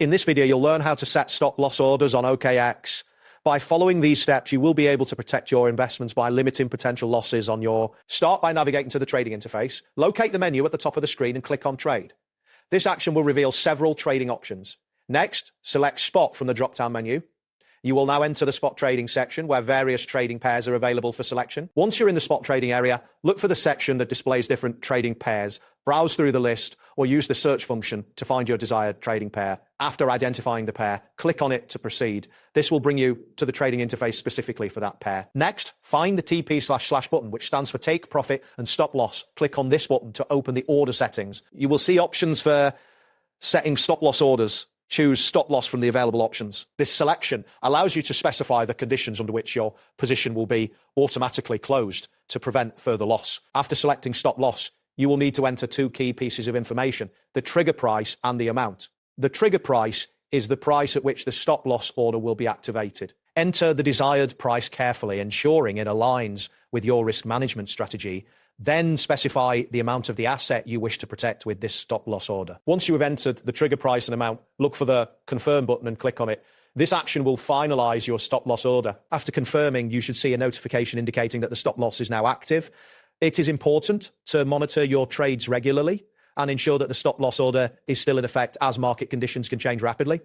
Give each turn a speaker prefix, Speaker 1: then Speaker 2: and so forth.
Speaker 1: In this video, you'll learn how to set stop-loss orders on OKX. By following these steps, you will be able to protect your investments by limiting potential losses on your... Start by navigating to the trading interface, locate the menu at the top of the screen and click on Trade. This action will reveal several trading options. Next, select Spot from the drop-down menu. You will now enter the spot trading section where various trading pairs are available for selection. Once you're in the spot trading area, look for the section that displays different trading pairs, browse through the list, or use the search function to find your desired trading pair. After identifying the pair, click on it to proceed. This will bring you to the trading interface specifically for that pair. Next, find the TP// button, which stands for Take Profit and Stop Loss. Click on this button to open the order settings. You will see options for setting stop-loss orders. Choose stop loss from the available options. This selection allows you to specify the conditions under which your position will be automatically closed to prevent further loss. After selecting stop loss, you will need to enter two key pieces of information: the trigger price and the amount. The trigger price is the price at which the stop loss order will be activated. Enter the desired price carefully, ensuring it aligns with your risk management strategy. Then specify the amount of the asset you wish to protect with this stop-loss order. Once you have entered the trigger price and amount, look for the Confirm button and click on it. This action will finalize your stop-loss order. After confirming, you should see a notification indicating that the stop-loss is now active. It is important to monitor your trades regularly and ensure that the stop-loss order is still in effect, as market conditions can change rapidly.